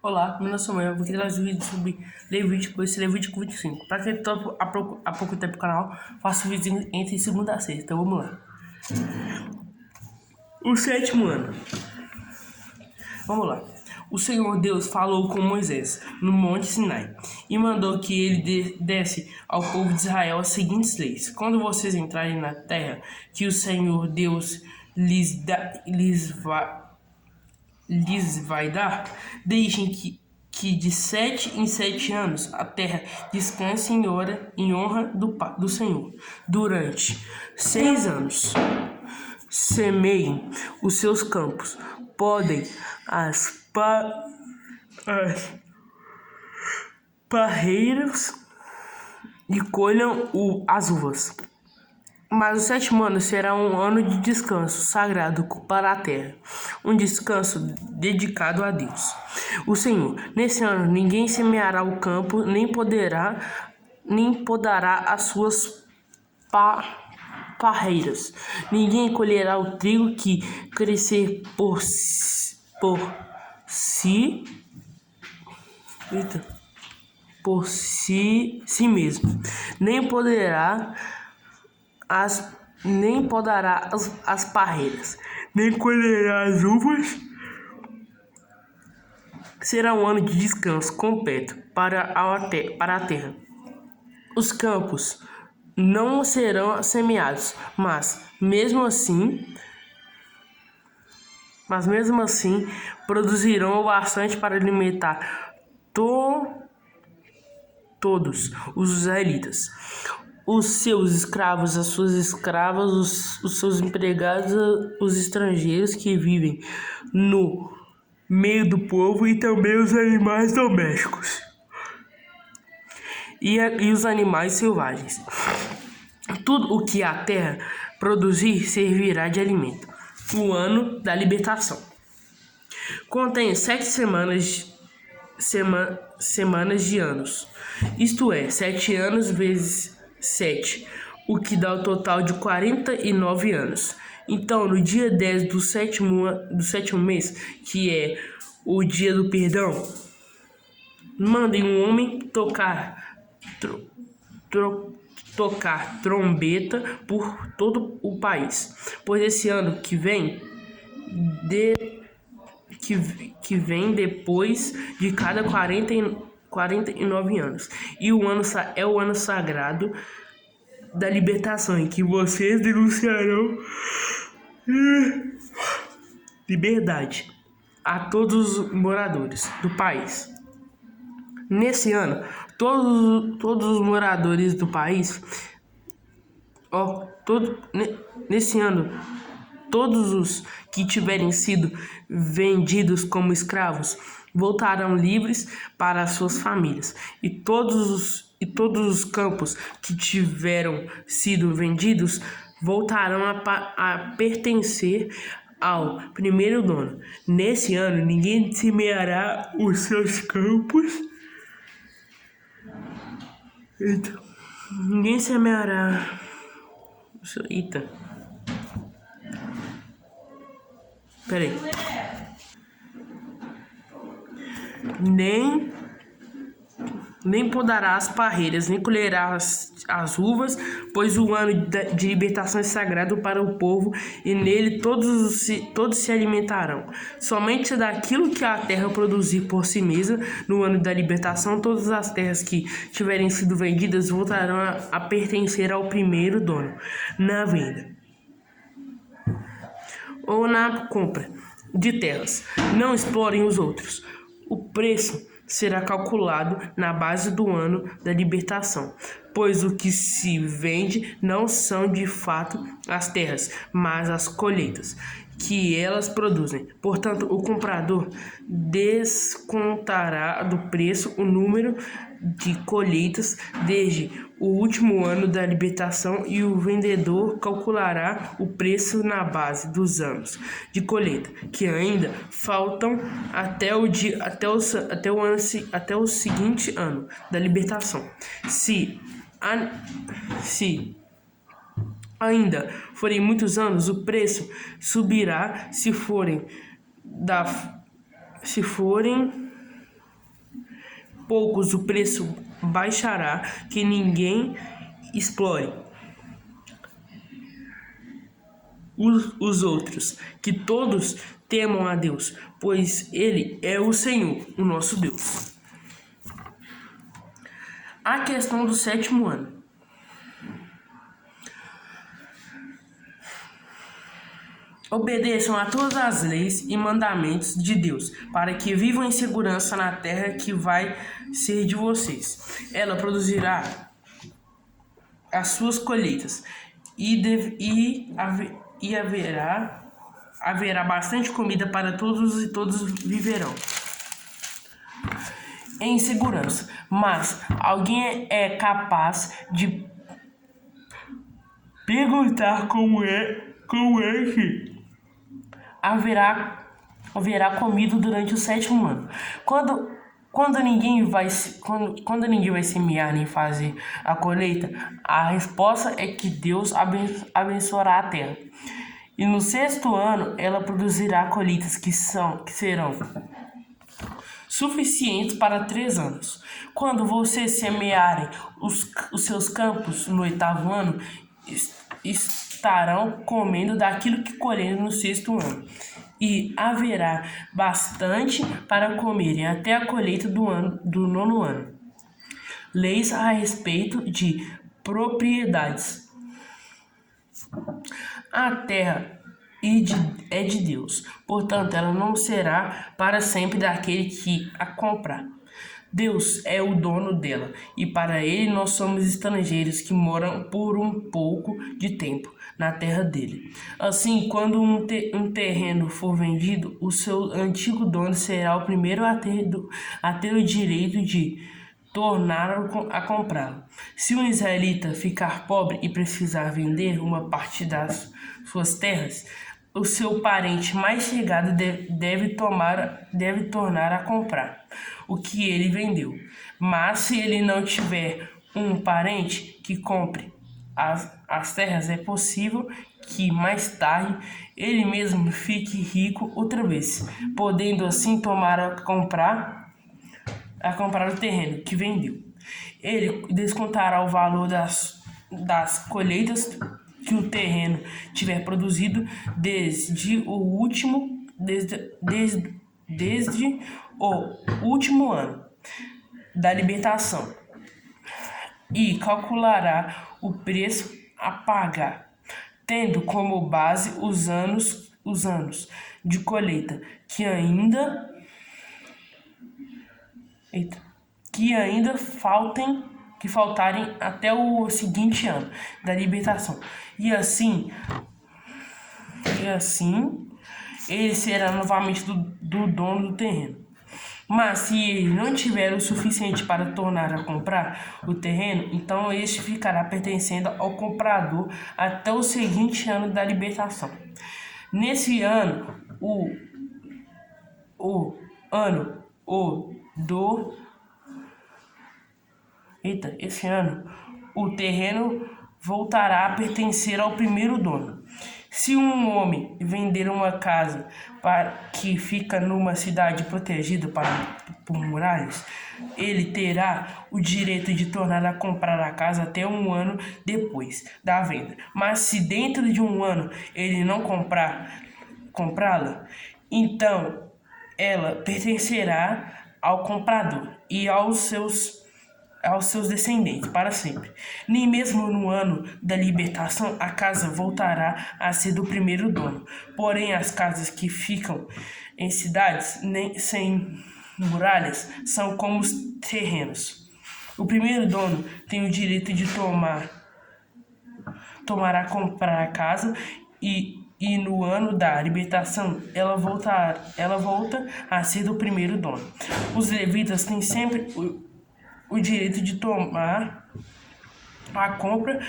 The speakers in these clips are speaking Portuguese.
Olá, meu nome é Samuel, eu vou aqui trazer um vídeo sobre Levítico, esse Levítico 25. Para quem está há pouco tempo no canal, faço vídeo entre segunda a sexta, então vamos lá. O sétimo ano. Vamos lá. O Senhor Deus falou com Moisés no Monte Sinai e mandou que ele desse ao povo de Israel as seguintes leis: quando vocês entrarem na terra que o Senhor Deus lhes vai dar, deixem que de 7 em 7 anos a terra descanse em honra do Senhor. Durante 6 anos, semeiem os seus campos, podem as parreiras e colham as uvas. Mas o sétimo ano será um ano de descanso sagrado para a terra, um descanso dedicado a Deus, o Senhor. Nesse ano ninguém semeará o campo, nem podará as suas parreiras. Ninguém colherá o trigo que crescer por si mesmo, nem podará as parreiras, nem colherá as uvas. Será um ano de descanso completo para a terra. Os campos não serão semeados, mas mesmo assim produzirão o bastante para alimentar todos os israelitas, os seus escravos, as suas escravas, os seus empregados, os estrangeiros que vivem no meio do povo e também os animais domésticos e os animais selvagens. Tudo o que a terra produzir servirá de alimento. O ano da libertação contém 7 semanas de anos, isto é, 7 anos vezes 7, o que dá o total de 49 anos. Então, no dia 10 do sétimo mês, que é o dia do perdão, mandem um homem tocar trombeta por todo o país, pois esse ano que vem depois de cada 49 anos. E o ano é o ano sagrado da libertação, em que vocês denunciarão liberdade a todos os moradores do país. Nesse ano, todos os moradores do país, nesse ano, todos os que tiverem sido vendidos como escravos voltarão livres para as suas famílias, e todos os campos que tiveram sido vendidos voltarão a pertencer ao primeiro dono. Nesse ano, ninguém semeará os seus campos. Ninguém semeará. Eita. Peraí. Nem podará as parreiras, nem colherá as uvas, pois o ano de libertação é sagrado para o povo, e nele todos se alimentarão. Somente daquilo que a terra produzir por si mesma. No ano da libertação, todas as terras que tiverem sido vendidas voltarão a pertencer ao primeiro dono, na venda ou na compra de terras. Não explorem os outros. O preço será calculado na base do ano da libertação, pois o que se vende não são de fato as terras, mas as colheitas que elas produzem. Portanto, o comprador descontará do preço o número de colheitas desde o último ano da libertação, e o vendedor calculará o preço na base dos anos de colheita que ainda faltam até o seguinte ano da libertação. Se ainda forem muitos anos, o preço subirá. Se forem poucos o preço baixará, que ninguém explore os outros, que todos temam a Deus, pois Ele é o Senhor, o nosso Deus. A questão do sétimo ano. Obedeçam a todas as leis e mandamentos de Deus, para que vivam em segurança na terra que vai ser de vocês. Ela produzirá as suas colheitas e haverá bastante comida para todos e todos viverão em segurança. Mas alguém é capaz de perguntar como é que haverá comida durante o sétimo ano. Quando ninguém vai semear nem fazer a colheita, a resposta é que Deus abençoará a terra. E no sexto ano ela produzirá colheitas que serão suficientes para 3 anos. Quando vocês semearem os seus campos no oitavo ano, estarão comendo daquilo que colherem no sexto ano, e haverá bastante para comerem até a colheita do nono ano. Leis a respeito de propriedades. A terra é de Deus, portanto ela não será para sempre daquele que a comprar. Deus é o dono dela, e para ele nós somos estrangeiros que moram por um pouco de tempo na terra dele. Assim, quando um terreno for vendido, o seu antigo dono será o primeiro a ter o direito de tornar a comprá-lo. Se um israelita ficar pobre e precisar vender uma parte das suas terras, o seu parente mais chegado deve tornar a comprar o que ele vendeu. Mas se ele não tiver um parente que compre as terras, é possível que mais tarde ele mesmo fique rico outra vez, podendo assim comprar o terreno que vendeu. Ele descontará o valor das colheitas que o terreno tiver produzido desde o último ano da libertação, e calculará o preço a pagar, tendo como base os anos de colheita que faltarem até o seguinte ano da libertação. E assim ele será novamente do dono do terreno. Mas se ele não tiver o suficiente para tornar a comprar o terreno, então este ficará pertencendo ao comprador até o seguinte ano da libertação. Nesse ano, esse ano, o terreno voltará a pertencer ao primeiro dono. Se um homem vender uma casa que fica numa cidade protegida por muralhas, ele terá o direito de tornar a comprar a casa até 1 ano depois da venda. Mas se dentro de 1 ano ele não comprá-la, então ela pertencerá ao comprador e aos seus descendentes para sempre. Nem mesmo no ano da libertação a casa voltará a ser do primeiro dono. Porém, as casas que ficam em cidades sem muralhas são como os terrenos. O primeiro dono tem o direito de tomar a comprar a casa, e no ano da libertação ela volta a ser do primeiro dono. Os levitas têm sempre o direito de tomar a compra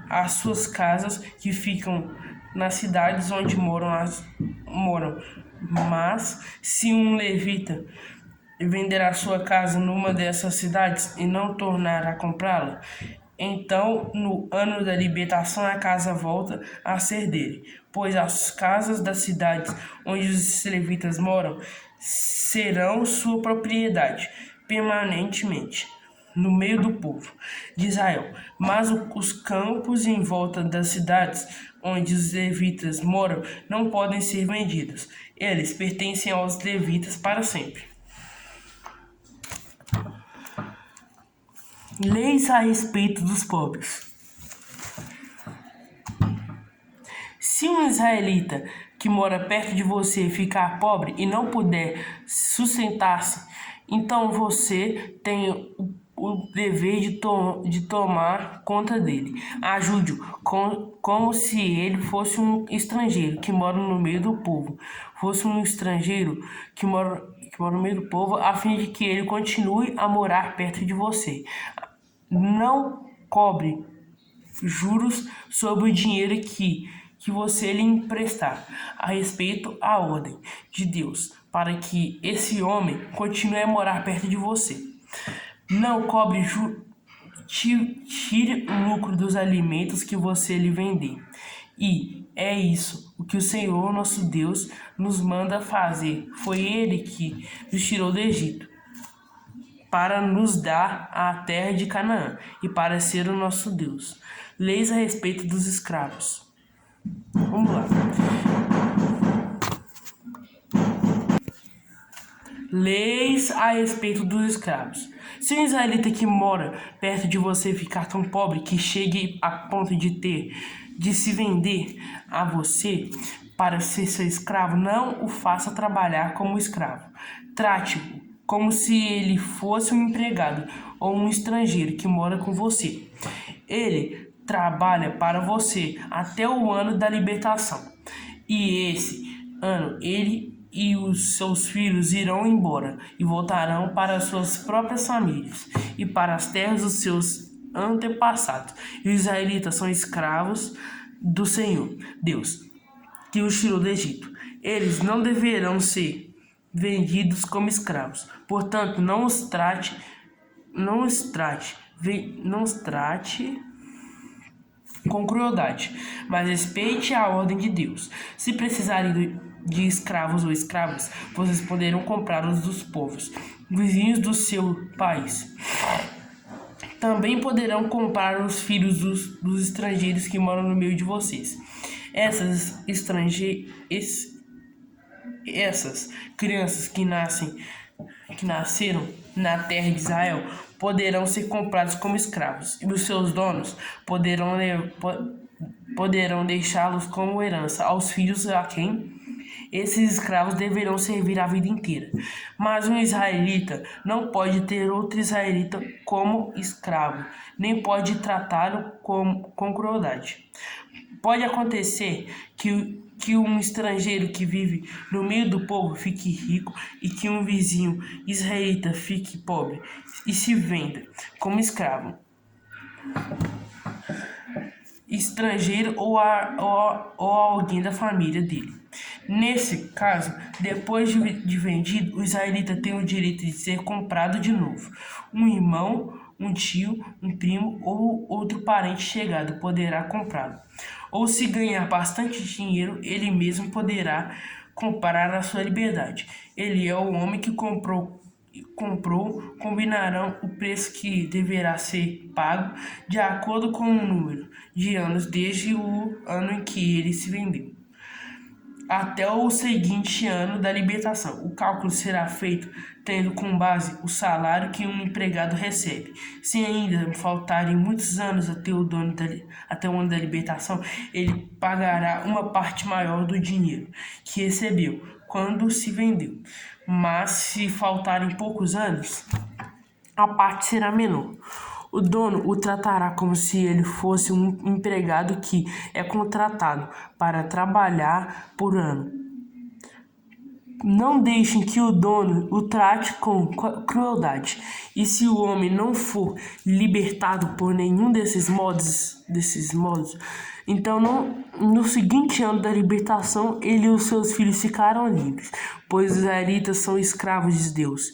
as suas casas que ficam nas cidades onde moram. Mas se um levita vender a sua casa numa dessas cidades e não tornar a comprá-la, então no ano da libertação a casa volta a ser dele, pois as casas das cidades onde os levitas moram serão sua propriedade permanentemente no meio do povo de Israel. Mas os campos em volta das cidades onde os levitas moram não podem ser vendidos. Eles pertencem aos levitas para sempre. Leis a respeito dos pobres. Se um israelita que mora perto de você ficar pobre e não puder sustentar-se, então você tem o dever de tomar conta dele. Ajude-o como se ele fosse um estrangeiro que mora no meio do povo. Fosse um estrangeiro que mora no meio do povo, a fim de que ele continue a morar perto de você. Não cobre juros sobre o dinheiro que você lhe emprestar, a respeito à ordem de Deus, para que esse homem continue a morar perto de você. Não cobre juros, tire o lucro dos alimentos que você lhe vender. E é isso o que o Senhor nosso Deus nos manda fazer. Foi Ele que nos tirou do Egito, para nos dar a terra de Canaã e para ser o nosso Deus. Leis a respeito dos escravos. Vamos lá. Leis a respeito dos escravos. Se um israelita que mora perto de você ficar tão pobre que chegue a ponto de se vender a você para ser seu escravo, não o faça trabalhar como escravo. Trate-o como se ele fosse um empregado ou um estrangeiro que mora com você. Ele trabalha para você até o ano da libertação. E esse ano ele e os seus filhos irão embora e voltarão para suas próprias famílias e para as terras dos seus antepassados. E os israelitas são escravos do Senhor, Deus, que os tirou do Egito. Eles não deverão ser vendidos como escravos. Portanto, não os trate com crueldade, mas respeite a ordem de Deus. Se precisarem de escravos ou escravas, vocês poderão comprá-los dos povos vizinhos do seu país. Também poderão comprar os filhos dos estrangeiros que moram no meio de vocês. Essas crianças que nasceram na terra de Israel poderão ser comprados como escravos, e os seus donos poderão deixá-los como herança aos filhos a quem esses escravos deverão servir a vida inteira. Mas um israelita não pode ter outro israelita como escravo, nem pode tratá-lo com crueldade. Pode acontecer que um estrangeiro que vive no meio do povo fique rico e que um vizinho israelita fique pobre e se venda como escravo, estrangeiro ou alguém da família dele. Nesse caso, depois de vendido, o israelita tem o direito de ser comprado de novo. Um irmão, um tio, um primo ou outro parente chegado poderá comprá-lo. Ou se ganhar bastante dinheiro, ele mesmo poderá comprar a sua liberdade. Ele é o homem que comprou, combinarão o preço que deverá ser pago de acordo com o número de anos desde o ano em que ele se vendeu até o seguinte ano da libertação. O cálculo será feito tendo como base o salário que um empregado recebe. Se ainda faltarem muitos anos até o ano da libertação, ele pagará uma parte maior do dinheiro que recebeu quando se vendeu. Mas se faltarem poucos anos, a parte será menor. O dono o tratará como se ele fosse um empregado que é contratado para trabalhar por ano. Não deixem que o dono o trate com crueldade. E se o homem não for libertado por nenhum desses modos, então no seguinte ano da libertação, ele e os seus filhos ficarão livres, pois os israelitas são escravos de Deus.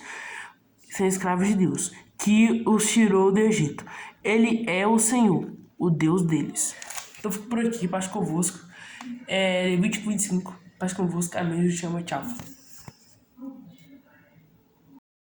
Que os tirou do Egito. Ele é o Senhor, o Deus deles. Então fico por aqui, paz convosco. Levítico 25, paz convosco, amém, eu chamo, tchau.